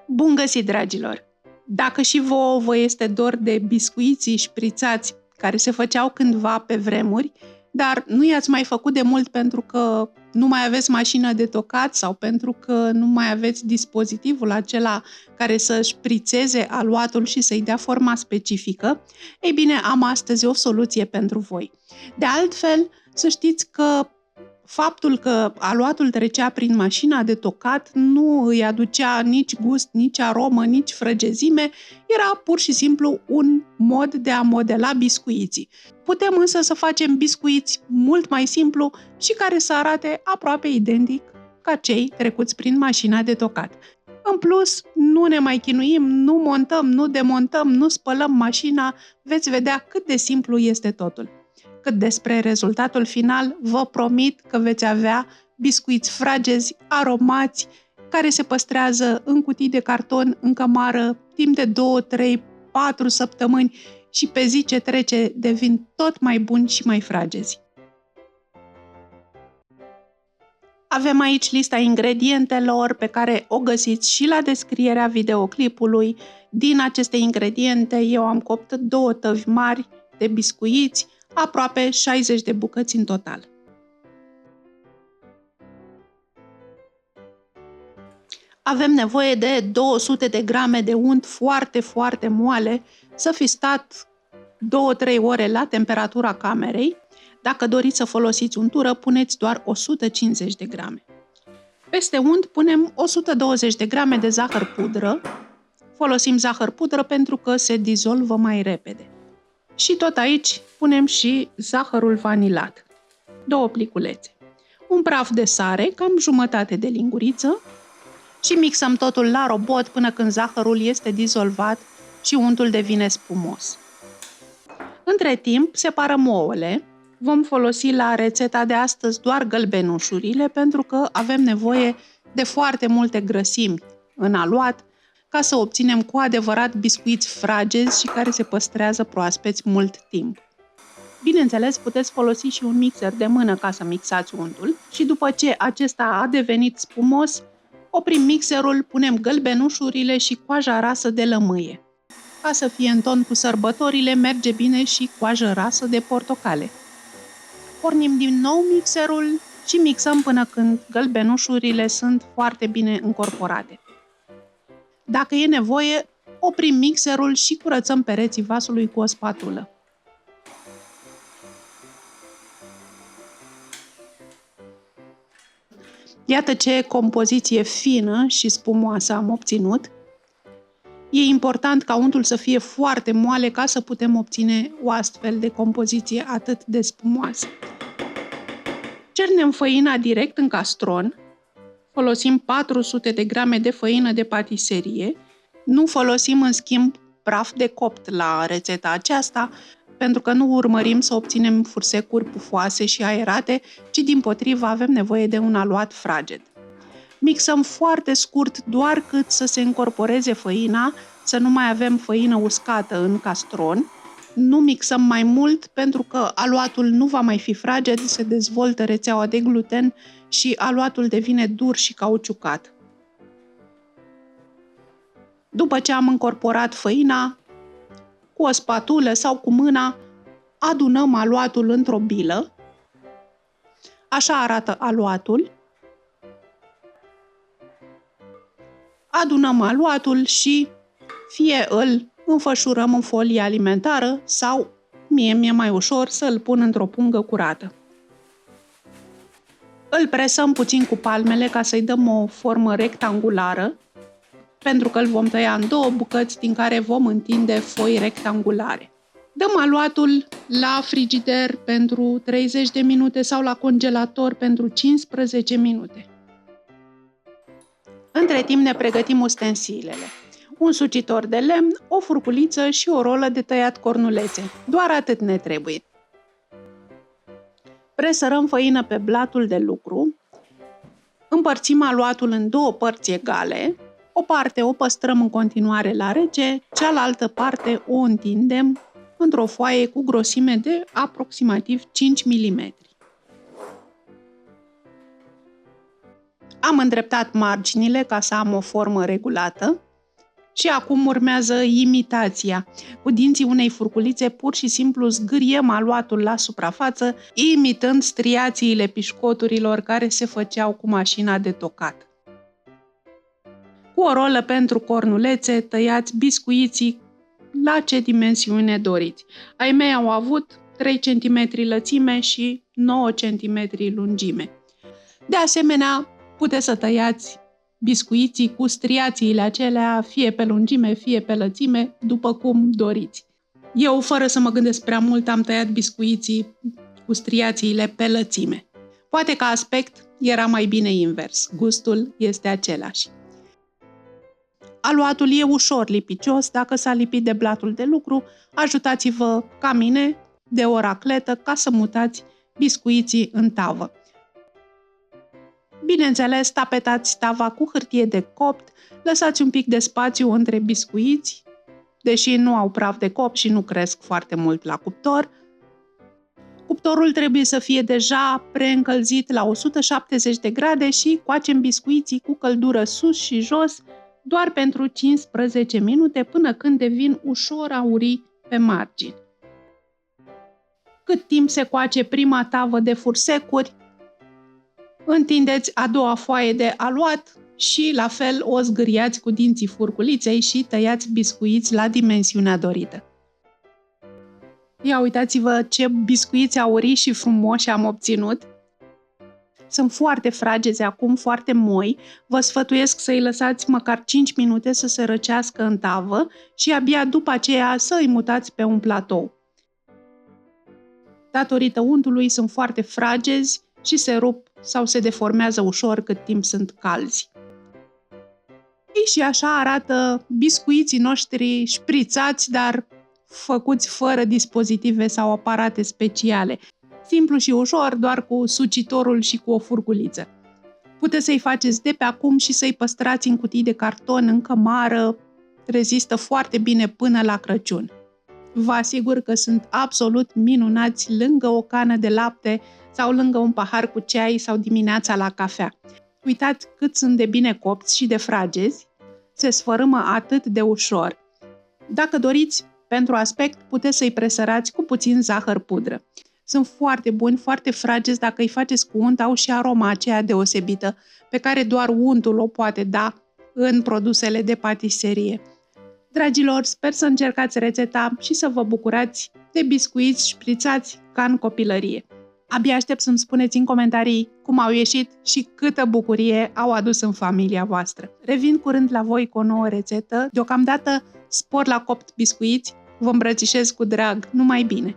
Bun găsit, dragilor! Dacă și vouă vă este dor de biscuiții șprițați care se făceau cândva pe vremuri, dar nu i-ați mai făcut de mult pentru că nu mai aveți mașină de tocat sau pentru că nu mai aveți dispozitivul acela care să șprițeze aluatul și să-i dea forma specifică, ei bine, am astăzi o soluție pentru voi. De altfel, să știți că faptul că aluatul trecea prin mașina de tocat nu îi aducea nici gust, nici aromă, nici frăgezime, era pur și simplu un mod de a modela biscuiții. Putem însă să facem biscuiți mult mai simplu și care să arate aproape identic ca cei trecuți prin mașina de tocat. În plus, nu ne mai chinuim, nu montăm, nu demontăm, nu spălăm mașina, veți vedea cât de simplu este totul. Cât despre rezultatul final, vă promit că veți avea biscuiți fragezi, aromați, care se păstrează în cutii de carton, în cămară, timp de 2, 3, 4 săptămâni și pe zi ce trece devin tot mai buni și mai fragezi. Avem aici lista ingredientelor pe care o găsiți și la descrierea videoclipului. Din aceste ingrediente eu am copt 2 tăvi mari de biscuiți, aproape 60 de bucăți în total. Avem nevoie de 200 de grame de unt foarte, foarte moale, să fi stat 2-3 ore la temperatura camerei. Dacă doriți să folosiți untură, puneți doar 150 de grame. Peste unt punem 120 de grame de zahăr pudră. Folosim zahăr pudră pentru că se dizolvă mai repede. Și tot aici punem și zahărul vanilat, 2 pliculețe. Un praf de sare, cam jumătate de linguriță, și mixăm totul la robot până când zahărul este dizolvat și untul devine spumos. Între timp, separăm ouăle. Vom folosi la rețeta de astăzi doar gălbenușurile pentru că avem nevoie de foarte multe grăsimi în aluat, ca să obținem cu adevărat biscuiți fragezi și care se păstrează proaspeți mult timp. Bineînțeles, puteți folosi și un mixer de mână ca să mixați untul și după ce acesta a devenit spumos, oprim mixerul, punem gălbenușurile și coaja rasă de lămâie. Ca să fie în ton cu sărbătorile, merge bine și coajă rasă de portocale. Pornim din nou mixerul și mixăm până când gălbenușurile sunt foarte bine încorporate. Dacă e nevoie, oprim mixerul și curățăm pereții vasului cu o spatulă. Iată ce compoziție fină și spumoasă am obținut. E important ca untul să fie foarte moale ca să putem obține o astfel de compoziție atât de spumoasă. Cernem făina direct în castron. Folosim 400 de grame de făină de patiserie. Nu folosim, în schimb, praf de copt la rețeta aceasta, pentru că nu urmărim să obținem fursecuri pufoase și aerate, ci dimpotrivă avem nevoie de un aluat fraged. Mixăm foarte scurt, doar cât să se încorporeze făina, să nu mai avem făină uscată în castron. Nu mixăm mai mult pentru că aluatul nu va mai fi fraged, se dezvoltă rețeaua de gluten și aluatul devine dur și cauciucat. După ce am încorporat făina, cu o spatulă sau cu mâna, adunăm aluatul într-o bilă. Așa arată aluatul. Adunăm aluatul și fie îl înfășurăm în folie alimentară sau mi-e mai ușor să îl pun într-o pungă curată. Îl presăm puțin cu palmele ca să-i dăm o formă rectangulară, pentru că îl vom tăia în 2 bucăți din care vom întinde foi rectangulare. Dăm aluatul la frigider pentru 30 de minute sau la congelator pentru 15 minute. Între timp ne pregătim ustensilele. Un sucitor de lemn, o furculiță și o rolă de tăiat cornulețe. Doar atât ne trebuie. Presărăm făină pe blatul de lucru. Împărțim aluatul în 2 părți egale. O parte o păstrăm în continuare la rece, cealaltă parte o întindem într-o foaie cu grosime de aproximativ 5 mm. Am îndreptat marginile ca să am o formă regulată. Și acum urmează imitația. Cu dinții unei furculițe pur și simplu zgâriem aluatul la suprafață, imitând striațiile pișcoturilor care se făceau cu mașina de tocat. Cu o rolă pentru cornulețe, tăiați biscuiții la ce dimensiune doriți. Ai mei au avut 3 cm lățime și 9 cm lungime. De asemenea, puteți să tăiați biscuiții cu striațiile acelea, fie pe lungime, fie pe lățime, după cum doriți. Eu, fără să mă gândesc prea mult, am tăiat biscuiții cu striațiile pe lățime. Poate ca aspect era mai bine invers, gustul este același. Aluatul e ușor lipicios, dacă s-a lipit de blatul de lucru, ajutați-vă ca mine de o racletă ca să mutați biscuiții în tavă. Bineînțeles, tapetați tava cu hârtie de copt, lăsați un pic de spațiu între biscuiți, deși nu au praf de copt și nu cresc foarte mult la cuptor. Cuptorul trebuie să fie deja preîncălzit la 170 de grade și coacem biscuiții cu căldură sus și jos doar pentru 15 minute până când devin ușor aurii pe margini. Cât timp se coace prima tavă de fursecuri, întindeți a doua foaie de aluat și la fel o zgâriați cu dinții furculiței și tăiați biscuiți la dimensiunea dorită. Ia uitați-vă ce biscuiți aurii și frumoși am obținut! Sunt foarte fragezi acum, foarte moi. Vă sfătuiesc să-i lăsați măcar 5 minute să se răcească în tavă și abia după aceea să îi mutați pe un platou. Datorită untului sunt foarte fragezi și se rup sau se deformează ușor cât timp sunt calzi. Și așa arată biscuiții noștri șprițați, dar făcuți fără dispozitive sau aparate speciale. Simplu și ușor, doar cu sucitorul și cu o furculiță. Puteți să-i faceți de pe acum și să-i păstrați în cutii de carton, în cămară, rezistă foarte bine până la Crăciun. Vă asigur că sunt absolut minunați lângă o cană de lapte sau lângă un pahar cu ceai sau dimineața la cafea. Uitați cât sunt de bine copți și de fragezi, se sfărâmă atât de ușor. Dacă doriți, pentru aspect, puteți să-i presărați cu puțin zahăr pudră. Sunt foarte buni, foarte fragezi, dacă îi faceți cu unt, au și aroma aceea deosebită, pe care doar untul o poate da în produsele de patiserie. Dragilor, sper să încercați rețeta și să vă bucurați de biscuiți șprițați ca în copilărie. Abia aștept să-mi spuneți în comentarii cum au ieșit și câtă bucurie au adus în familia voastră. Revin curând la voi cu o nouă rețetă. Deocamdată spor la copt biscuiți, vă îmbrățișez cu drag, numai bine!